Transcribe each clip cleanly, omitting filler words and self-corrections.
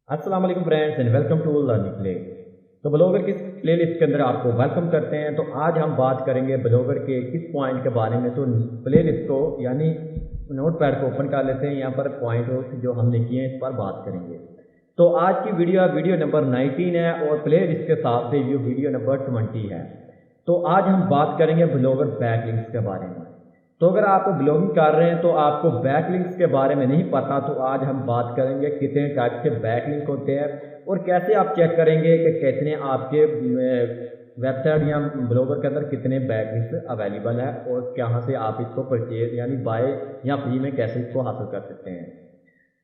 अस्सलाम वालेकुम friends and welcome to learning place. तो ब्लॉगर की प्लेलिस्ट के अंदर आपको वेलकम करते हैं। तो आज हम बात करेंगे ब्लॉगर के किस पॉइंट के बारे में। तो प्लेलिस्ट को यानी नोट पैड को ओपन कर लेते हैं। यहाँ पर पॉइंट जो हमने किए हैं इस पर बात करेंगे। तो आज की वीडियो नंबर 19 है और प्लेलिस्ट के साथ से ये वीडियो नंबर 20 है। तो आज हम बात करेंगे ब्लॉगर बैकलिंक्स के बारे में। तो अगर आप ब्लॉगिंग कर रहे हैं तो आपको बैकलिंक्स के बारे में नहीं पता, तो आज हम बात करेंगे कितने टाइप के बैकलिंक होते हैं और कैसे आप चेक करेंगे कि कितने आपके वेबसाइट या ब्लॉगर के अंदर कितने बैकलिंक्स अवेलेबल है और कहाँ से आप इसको परचेज यानी बाय या फ्री में कैसे इसको हासिल कर सकते हैं।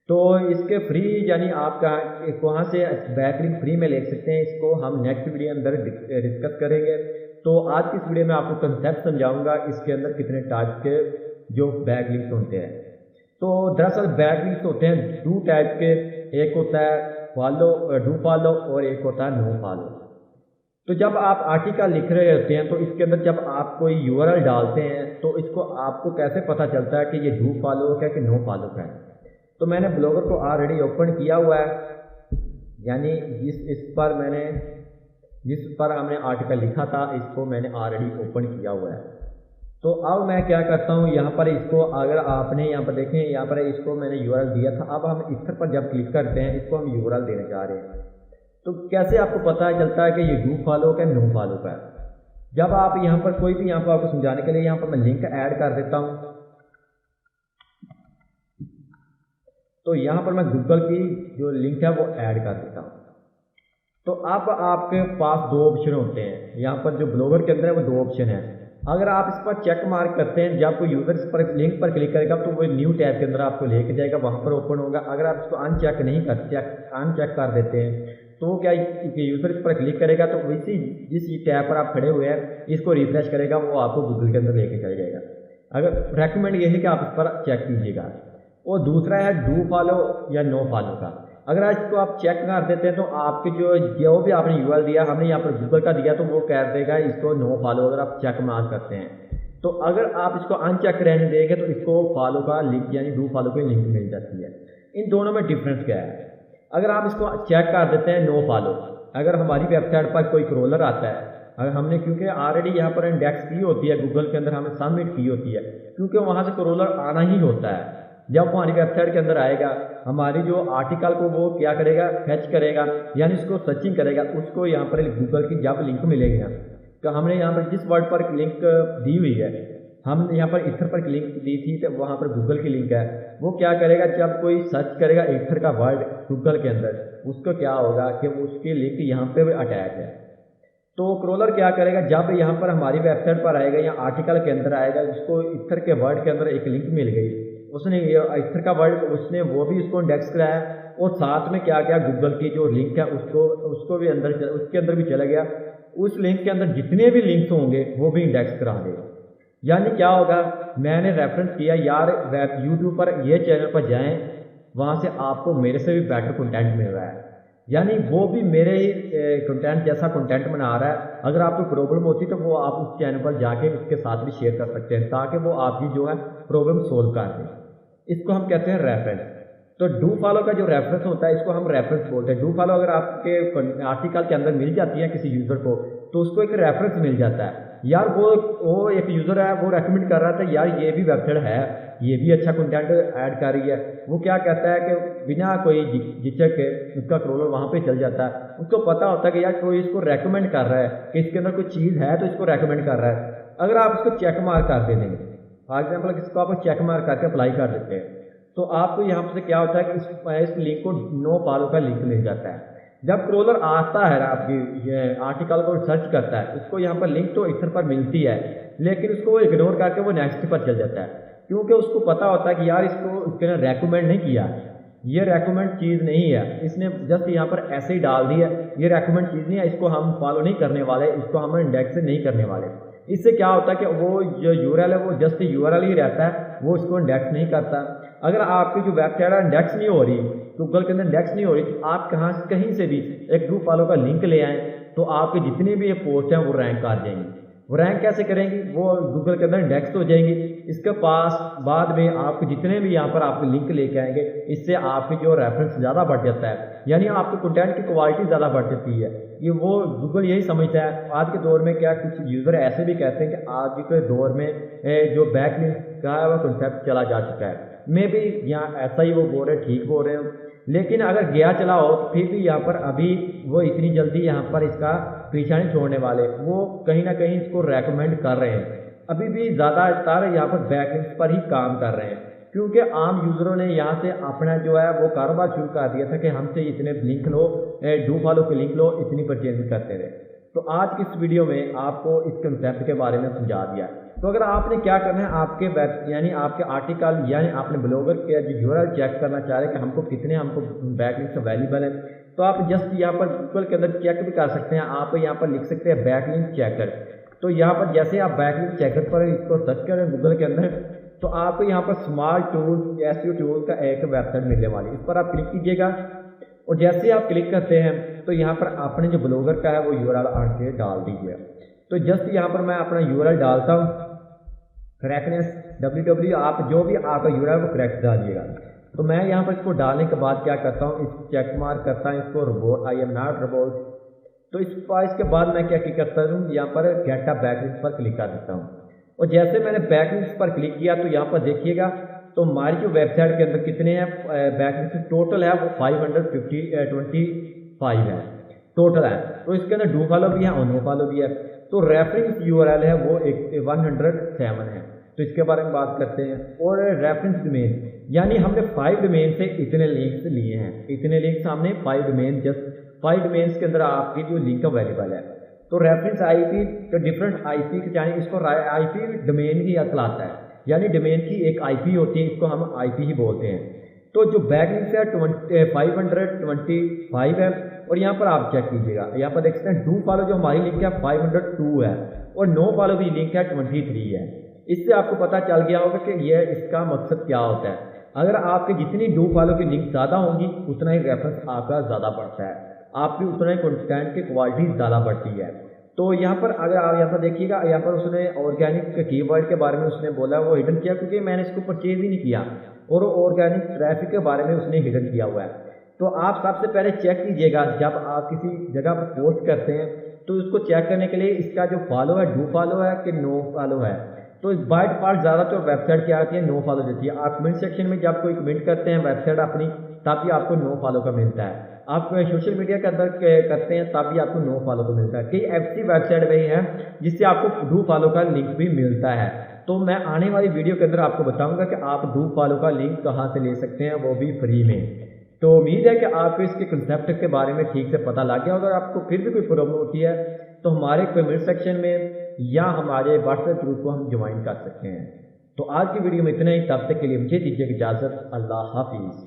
तो इसके फ्री यानी आप कहाँ से बैकलिंक फ्री में ले सकते हैं, इसको हम नेक्स्ट वीडियो अंदर डिस्कस करेंगे। तो आज की इस वीडियो में आपको कंसेप्ट समझाऊंगा इसके अंदर कितने टाइप के जो बैकलिंक्स होते हैं। तो दरअसल बैकलिंक्स होते हैं दो टाइप के, एक होता है डू फॉलो और एक होता है नो फॉलो। तो जब आप आर्टिकल लिख रहे होते हैं तो इसके अंदर जब आप कोई यूआरएल डालते हैं तो इसको आपको कैसे पता चलता है कि ये डू फॉलो का कि नो फॉलो का है। तो मैंने ब्लॉगर को ऑलरेडी ओपन किया हुआ है, यानी जिस पर हमने आर्टिकल लिखा था इसको मैंने ऑलरेडी ओपन किया हुआ है। तो अब मैं क्या करता हूँ, यहाँ पर इसको अगर आपने यहाँ पर देखें, यहाँ पर इसको मैंने यूआरएल दिया था। अब हम इस पर जब क्लिक करते हैं इसको हम यूआरएल देने जा रहे हैं। तो कैसे आपको पता चलता है कि ये डू फॉलो का नो फॉलो का है। जब आप यहाँ पर कोई भी, यहाँ पर आपको समझाने के लिए यहाँ पर मैं लिंक ऐड कर देता हूँ। तो यहाँ पर मैं गूगल की जो लिंक है वो ऐड कर देता हूँ। तो अब आपके पास दो ऑप्शन होते हैं, यहाँ पर जो ब्लॉगर के अंदर है वो दो ऑप्शन है। अगर आप इस पर चेक मार्क करते हैं, जब कोई यूजर इस पर लिंक पर क्लिक करेगा तो वो न्यू टैब के अंदर आपको लेके जाएगा, वहाँ पर ओपन होगा। अगर आप इसको अनचेक कर देते हैं तो क्या यूजर इस पर क्लिक करेगा तो जिस टैब पर आप खड़े हुए हैं इसको रिफ्रेश करेगा, वो आपको गूगल के अंदर लेके चल जाएगा। अगर रेकमेंड ये है कि आप इस पर चेक कीजिएगा। और दूसरा है डू फॉलो या नो फॉलो का। अगर इसको आप चेक कर देते हैं तो आपके जो भी आपने यूआरएल दिया, हमने यहाँ पर गूगल का दिया, तो वो कह देगा इसको नो फॉलो। अगर आप चेक मार्क करते हैं तो अगर आप इसको अनचेक रहने देंगे तो इसको फॉलो का लिंक यानी डू फॉलो की लिंक मिल जाती है। इन दोनों में डिफरेंस क्या है। अगर आप इसको चेक कर देते हैं नो फॉलो, अगर हमारी वेबसाइट पर कोई क्रोलर आता है, अगर हमने क्योंकि ऑलरेडी यहाँ पर इंडेक्स की होती है गूगल के अंदर, हमें सबमिट की होती है, क्योंकि वहाँ से क्रोलर आना ही होता है। जब वो हमारी वेबसाइट के अंदर आएगा, हमारी जो आर्टिकल को वो क्या करेगा, फेच करेगा यानी उसको सर्चिंग करेगा। उसको यहाँ पर गूगल की जब लिंक मिलेगी ना, तो हमने यहाँ पर जिस वर्ड पर लिंक दी हुई है, हमने यहाँ पर ईथर पर लिंक दी थी तो वहाँ पर गूगल की लिंक है, वो क्या करेगा, जब कोई सर्च करेगा ईथर का वर्ड गूगल के अंदर, उसको क्या होगा कि उसकी लिंक यहाँ पे अटैच है। तो क्रोलर क्या करेगा, जब यहाँ पर हमारी वेबसाइट पर आएगा या आर्टिकल के अंदर आएगा, उसको ईथर के वर्ड के अंदर एक लिंक मिल गई, उसने ये ईथर का वर्ड उसने वो भी उसको इंडेक्स कराया और साथ में क्या किया, गूगल की जो लिंक है उसको भी उसके अंदर भी चला गया। उस लिंक के अंदर जितने भी लिंक्स होंगे वो भी इंडेक्स करा देगा। यानी क्या होगा, मैंने रेफरेंस किया यार यूट्यूब पर ये चैनल पर जाएं, वहाँ से आपको मेरे से भी बेटर कंटेंट मिल रहा है, यानी वो भी मेरे ही कंटेंट जैसा कंटेंट बना रहा है। अगर आपको प्रॉब्लम होती तो वो आप उस चैनल पर जाके उसके साथ भी शेयर कर सकते हैं, ताकि वो आपकी जो है प्रॉब्लम सोल्व कर दे। इसको हम कहते हैं रेफरेंस। तो डू फॉलो का जो रेफरेंस होता है इसको हम रेफरेंस बोलते हैं। डू फॉलो अगर आपके आर्टिकल के अंदर मिल जाती है किसी यूज़र को, तो उसको एक रेफरेंस मिल जाता है। यार वो एक यूज़र है, वो रेकमेंड कर रहा था यार ये भी वेबसाइट है, ये भी अच्छा कंटेंट ऐड कर रही है। वो क्या कहता है कि बिना कोई झिझक के उसका क्रोलर वहाँ पे चल जाता है। उसको पता होता है कि यार कोई इसको रेकमेंड कर रहा है कि इसके अंदर कोई चीज़ है तो इसको रेकमेंड कर रहा है। अगर आप इसको चेक मार्क कर दे देंगे, फॉर एग्जाम्पल इसको आप चेक मार्क करके अप्लाई कर देते हैं, तो आपको यहाँ से क्या होता है कि इस लिंक को नो फॉलो का लिंक मिल जाता है। जब क्रोलर आता है आपकी आर्टिकल को सर्च करता है, उसको यहाँ पर लिंक तो ईथर पर मिलती है, लेकिन उसको वो इग्नोर करके वो नेक्स्ट पर चल जाता है, क्योंकि उसको पता होता है कि यार इसको उसके रेकमेंड नहीं किया, ये रेकमेंड चीज़ नहीं है, इसने जस्ट यहाँ पर ऐसे ही डाल दी है, ये रेकमेंड चीज़ नहीं है, इसको हम फॉलो नहीं करने वाले, इसको हम इंडेक्स नहीं करने वाले। इससे क्या होता है कि वो जो यूआरएल है वो जस्ट यूआरएल ही रहता है, वो इसको इंडेक्स नहीं करता। अगर आपकी जो वेबसाइट है इंडेक्स नहीं हो रही, गूगल के अंदर इंडेक्स नहीं हो रही, तो आप कहीं से भी एक डू फॉलो का लिंक ले आएँ तो आपके जितने भी ये पोस्ट हैं वो रैंक कर जाएंगे। वो रैंक कैसे करेंगी, वो गूगल के अंदर इंडेक्स हो जाएंगी। इसके पास बाद में आपको जितने भी यहाँ पर आपके लिंक लेके आएंगे, इससे आपकी जो रेफरेंस ज़्यादा बढ़ जाता है, यानी आपके कंटेंट की क्वालिटी ज़्यादा बढ़ जाती है। ये वो गूगल यही समझता है। आज के दौर में क्या कुछ यूज़र ऐसे भी कहते हैं कि आज के दौर में जो बैकलिंक का है वो कंसेप्ट चला जा चुका है। मैं भी यहाँ ऐसा ही वो बोल रहे, ठीक बोल रहे हो, लेकिन अगर गया चला हो तो फिर भी यहाँ पर अभी वो इतनी जल्दी यहाँ पर इसका पीछा नहीं छोड़ने वाले। वो कहीं ना कहीं इसको रेकमेंड कर रहे हैं, अभी भी ज़्यादातर यहाँ पर बैकलिंक्स पर ही काम कर रहे हैं, क्योंकि आम यूज़रों ने यहाँ से अपना जो है वो कारोबार शुरू कर दिया था कि हमसे इतने लिंक लो, डू फॉलो के लिंक लो, इतनी परचेज करते रहे। तो आज की इस वीडियो में आपको इस कंसेप्ट के बारे में समझा दिया। तो अगर आपने क्या करना है, आपके वेब यानी आपके आर्टिकल यानी आपने ब्लॉगर के जो यूआरएल चेक करना चाह रहे हैं कि हमको कितने बैकलिंक्स अवेलेबल है, तो आप जस्ट यहाँ पर गूगल के अंदर चेक भी कर सकते हैं। आप यहाँ पर लिख सकते हैं बैकलिंक चेकर। तो यहाँ पर जैसे आप बैकलिंक चेकर पर इसको सर्च करें गूगल के अंदर, तो आपको यहाँ पर स्मार्ट टूल्स एसईओ टूल का एक वेबसाइट मिलने वाली है। इस पर आप क्लिक कीजिएगा और जैसे आप क्लिक करते हैं तो यहाँ पर अपने जो ब्लॉगर का है वो यूआरएल आके डाल दीजिए। तो जस्ट यहाँ पर मैं अपना यूआरएल डालता हूँ, करेक्टनेस www, आप जो भी आपका यूआरएल वो करेक्ट डालिएगा। तो मैं यहाँ पर इसको डालने के बाद क्या करता हूँ, इस चेक मार्क करता हूँ इसको robot, I am not robot. तो इसके बाद मैं क्या करता हूँ, यहाँ पर गेट अ बैकलिंक्स पर क्लिक कर देता हूँ। और जैसे मैंने बैकलिंक्स पर क्लिक किया तो यहाँ पर देखिएगा तो हमारी जो वेबसाइट के अंदर कितने हैं बैकलिंक्स टोटल है वो 525 है टोटल है। तो इसके अंदर डू फॉलो भी है और नो फॉलो भी है। तो रेफरेंस यूआरएल है वो 107 है। तो इसके बारे में बात करते हैं। और रेफरेंस डोमेन, यानी हमने 5 डोमेन से इतने लिंक्स लिए हैं, इतने लिंक्स हमने 5 डोमेन, जस्ट 5 डोमेन्स के अंदर आपकी जो लिंक अवेलेबल है। तो रेफरेंस आईपी तो डिफरेंट आईपी, यानी इसको आईपी डोमेन ही कहलाता है, यानी डोमेन की एक आईपी होती है, इसको हम आईपी ही बोलते हैं। तो जो बैकलिंक्स है 525 है। और यहाँ पर आप चेक कीजिएगा, यहाँ पर देख सकते हैं डू फॉलो जो हमारी लिंक है 502 है और नो फॉलो की लिंक है 23 है। इससे आपको पता चल गया होगा कि ये इसका मकसद क्या होता है। अगर आपके जितनी डू फॉलो की लिंक ज़्यादा होंगी उतना ही रेफरेंस आपका ज़्यादा बढ़ता है, आपकी उतना ही कंटेंट की क्वालिटी ज़्यादा बढ़ती है। तो यहाँ पर अगर आप यहाँ पर देखिएगा, यहाँ पर उसने ऑर्गेनिक कीवर्ड के बारे में उसने बोला, वो हिडन किया क्योंकि मैंने इसको परचेज ही नहीं किया, और ऑर्गेनिक ट्रैफिक के बारे में उसने हिडन किया हुआ है। तो आप सबसे पहले चेक कीजिएगा, जब आप किसी जगह पर पोस्ट करते हैं तो उसको चेक करने के लिए इसका जो फॉलो है डू फॉलो है कि नो फॉलो है। तो बाय डिफॉल्ट ज़्यादातर वेबसाइट क्या आती है, नो फॉलो देती है। आप कमेंट सेक्शन में जब कोई कमेंट करते हैं वेबसाइट अपनी, तब भी आपको नो फॉलो का मिलता है। आप सोशल मीडिया के अंदर करते हैं तब भी आपको नो फॉलो को मिलता है। कई ऐसी वेबसाइट भी हैं जिससे आपको डू फॉलो का लिंक भी मिलता है। तो मैं आने वाली वीडियो के अंदर आपको बताऊंगा कि आप डू फॉलो का लिंक कहाँ से ले सकते हैं, वो भी फ्री में। तो उम्मीद है कि आपको इसके कंसेप्ट के बारे में ठीक से पता लग गया। अगर आपको फिर भी कोई प्रॉब्लम होती है तो हमारे कमेंट सेक्शन में या हमारे व्हाट्सएप ग्रुप को हम ज्वाइन कर सकते हैं। तो आज की वीडियो में इतना ही, तब तक के लिए मुझे दीजिए इजाज़त। अल्लाह हाफिज़।